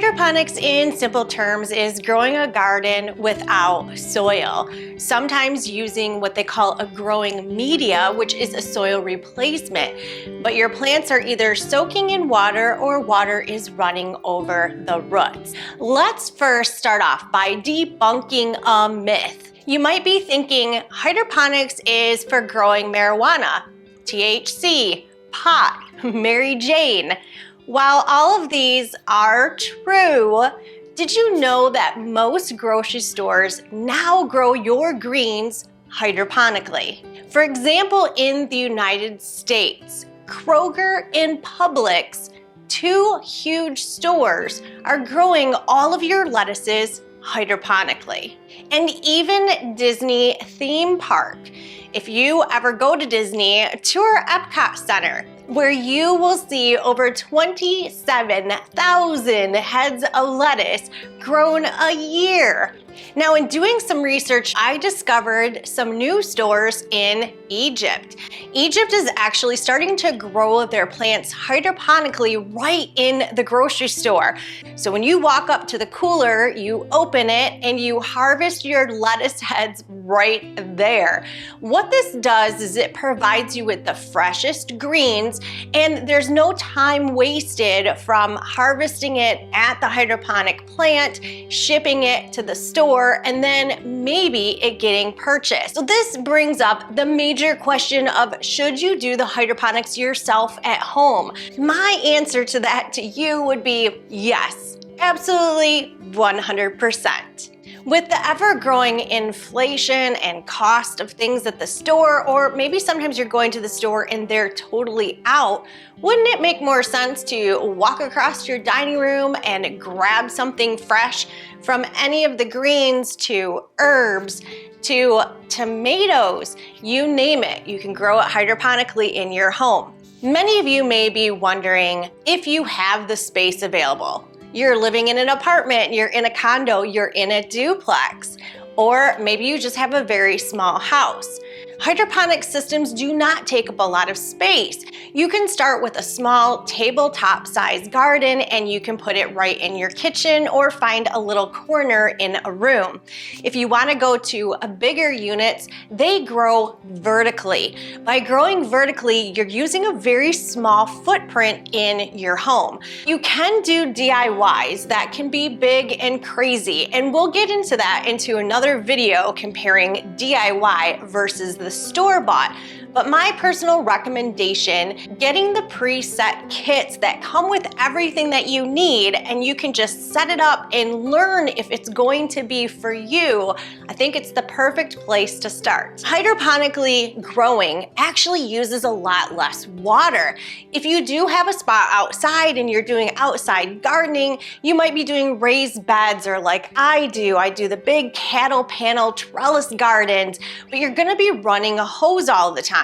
Hydroponics in simple terms is growing a garden without soil, sometimes using what they call a growing media, which is a soil replacement. But your plants are either soaking in water or water is running over the roots. Let's first start off by debunking a myth. You might be thinking hydroponics is for growing marijuana, THC, pot, Mary Jane. While all of these are true, did you know that most grocery stores now grow your greens hydroponically? For example, in the United States, Kroger and Publix, two huge stores, are growing all of your lettuces hydroponically. And even Disney theme park. If you ever go to Disney, tour Epcot Center, where you will see over 27,000 heads of lettuce grown a year. Now, in doing some research, I discovered some new stores in Egypt. Egypt is actually starting to grow their plants hydroponically right in the grocery store. So when you walk up to the cooler, you open it and you harvest your lettuce heads right there. What this does is it provides you with the freshest greens, and there's no time wasted from harvesting it at the hydroponic plant, shipping it to the store, and then maybe it getting purchased. So this brings up the major question of, should you do the hydroponics yourself at home? My answer to that to you would be yes, absolutely 100%. With the ever-growing inflation and cost of things at the store, or maybe sometimes you're going to the store and they're totally out, wouldn't it make more sense to walk across your dining room and grab something fresh, from any of the greens to herbs to tomatoes, you name it, you can grow it hydroponically in your home. Many of you may be wondering if you have the space available. You're living in an apartment, you're in a condo, you're in a duplex, or maybe you just have a very small house. Hydroponic systems do not take up a lot of space. You can start with a small tabletop sized garden and you can put it right in your kitchen or find a little corner in a room. If you want to go to a bigger units, they grow vertically. By growing vertically, you're using a very small footprint in your home. You can do DIYs that can be big and crazy, and we'll get into that into another video comparing DIY versus the store-bought. But my personal recommendation, getting the preset kits that come with everything that you need and you can just set it up and learn if it's going to be for you, I think it's the perfect place to start. Hydroponically growing actually uses a lot less water. If you do have a spot outside and you're doing outside gardening, you might be doing raised beds, or like I do the big cattle panel trellis gardens, but you're gonna be running a hose all the time.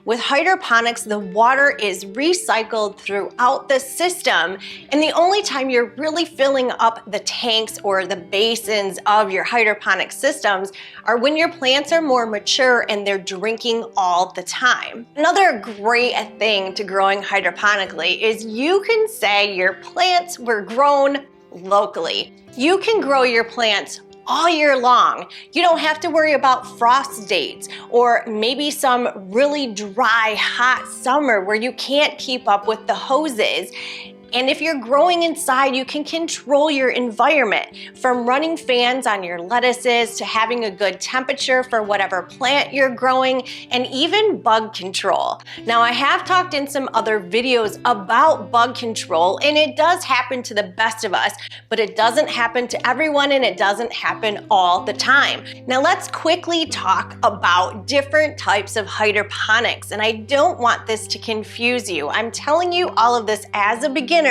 With hydroponics, the water is recycled throughout the system, and the only time you're really filling up the tanks or the basins of your hydroponic systems are when your plants are more mature and they're drinking all the time. Another great thing to growing hydroponically is you can say your plants were grown locally. You can grow your plants all year long. You don't have to worry about frost dates or maybe some really dry, hot summer where you can't keep up with the hoses. And if you're growing inside, you can control your environment, from running fans on your lettuces to having a good temperature for whatever plant you're growing, and even bug control. Now, I have talked in some other videos about bug control, and it does happen to the best of us, but it doesn't happen to everyone and it doesn't happen all the time. Now, let's quickly talk about different types of hydroponics, and I don't want this to confuse you. I'm telling you all of this as a beginner.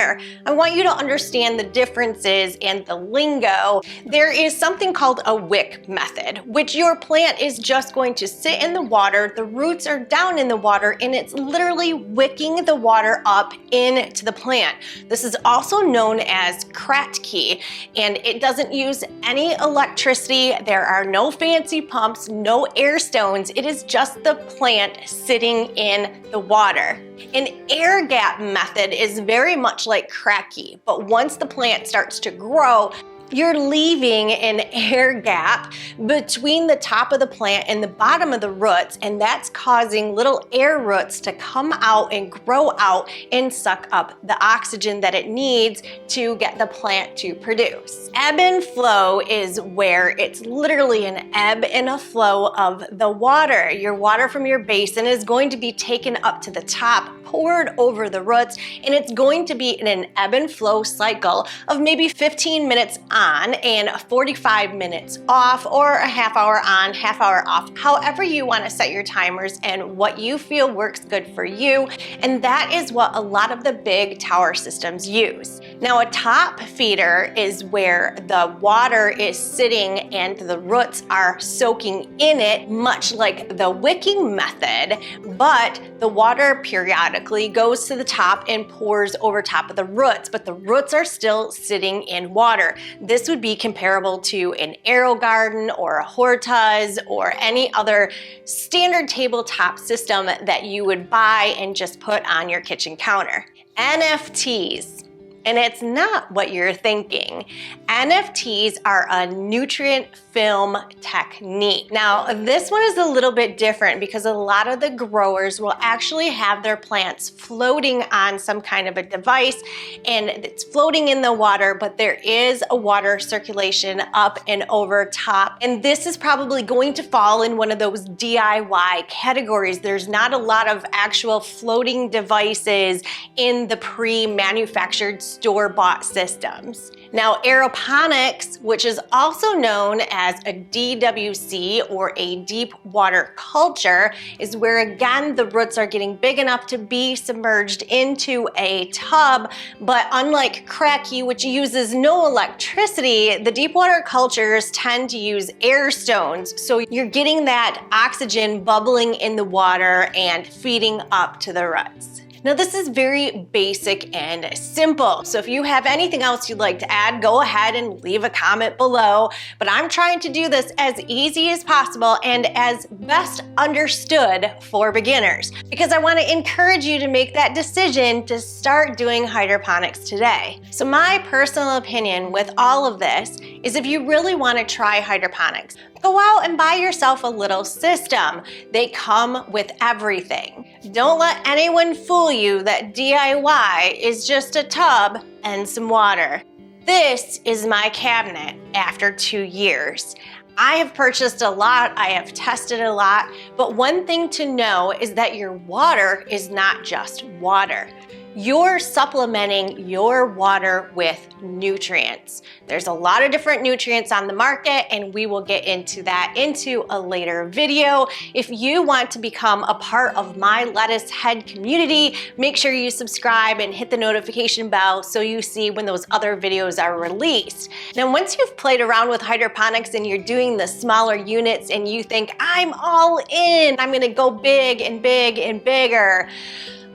I want you to understand the differences and the lingo. There is something called a wick method, which your plant is just going to sit in the water, the roots are down in the water, and it's literally wicking the water up into the plant. This is also known as Kratky, and it doesn't use any electricity. There are no fancy pumps, no air stones. It is just the plant sitting in the water. An air gap method is very much like cracky, but once the plant starts to grow, you're leaving an air gap between the top of the plant and the bottom of the roots, and that's causing little air roots to come out and grow out and suck up the oxygen that it needs to get the plant to produce. Ebb and flow is where it's literally an ebb and a flow of the water. Your water from your basin is going to be taken up to the top, poured over the roots, and it's going to be in an ebb and flow cycle of maybe 15 minutes on and 45 minutes off, or a half hour on, half hour off, however you want to set your timers and what you feel works good for you. And that is what a lot of the big tower systems use. Now, a top feeder is where the water is sitting and the roots are soaking in it, much like the wicking method, but the water periodically goes to the top and pours over top of the roots, but the roots are still sitting in water. This would be comparable to an aero garden or a hortaz or any other standard tabletop system that you would buy and just put on your kitchen counter. NFTs. And it's not what you're thinking. NFTs are a nutrient film technique. Now, this one is a little bit different because a lot of the growers will actually have their plants floating on some kind of a device, and it's floating in the water, but there is a water circulation up and over top. And this is probably going to fall in one of those DIY categories. There's not a lot of actual floating devices in the pre-manufactured store-bought systems. Now, aeroponics, which is also known as a DWC or a deep water culture, is where again the roots are getting big enough to be submerged into a tub, but unlike cracky, which uses no electricity, the deep water cultures tend to use air stones, so you're getting that oxygen bubbling in the water and feeding up to the roots. Now, this is very basic and simple, so if you have anything else you'd like to add, go ahead and leave a comment below, but I'm trying to do this as easy as possible and as best understood for beginners, because I want to encourage you to make that decision to start doing hydroponics today. So my personal opinion with all of this is, if you really want to try hydroponics, go out and buy yourself a little system. They come with everything. Don't let anyone fool you that DIY is just a tub and some water. This is my cabinet after 2 years. I have purchased a lot, I have tested a lot, but one thing to know is that your water is not just water. You're supplementing your water with nutrients. There's a lot of different nutrients on the market, and we will get into that into a later video. If you want to become a part of my lettuce head community, make sure you subscribe and hit the notification bell so you see when those other videos are released. Now, once you've played around with hydroponics and you're doing the smaller units and you think, I'm all in, I'm gonna go big and big and bigger,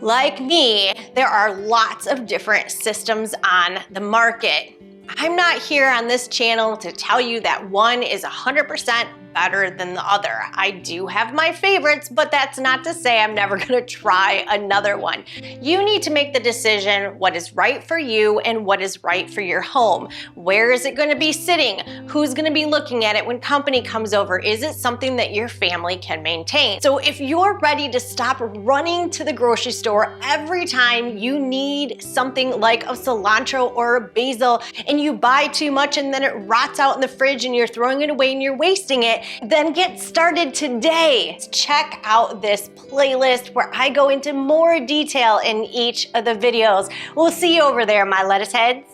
like me, there are lots of different systems on the market. I'm not here on this channel to tell you that one is 100% better than the other. I do have my favorites, but that's not to say I'm never gonna try another one. You need to make the decision what is right for you and what is right for your home. Where is it gonna be sitting? Who's gonna be looking at it when company comes over? Is it something that your family can maintain? So if you're ready to stop running to the grocery store every time you need something like a cilantro or a basil, and you buy too much and then it rots out in the fridge and you're throwing it away and you're wasting it, then get started today. Check out this playlist where I go into more detail in each of the videos. We'll see you over there, my lettuce heads.